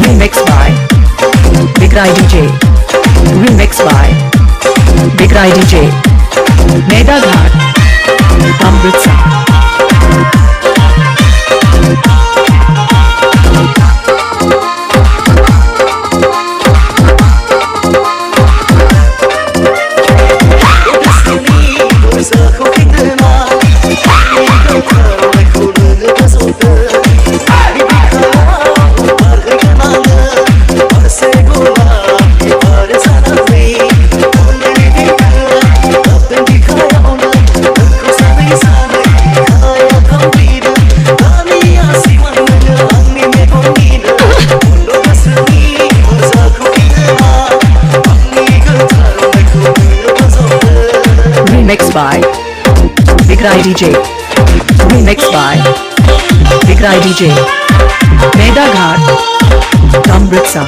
Remix by Big Rai DJ. Remix by Big Rai DJ. Meda Ghat, Amritsar. Remix by Big Rai DJ. Remix by Big Rai DJ. Meda Ghat, Amritsar.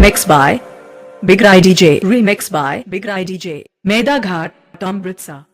Remix by Big Rai DJ. Remix by Big Rai DJ. Meda Ghat, Amritsar.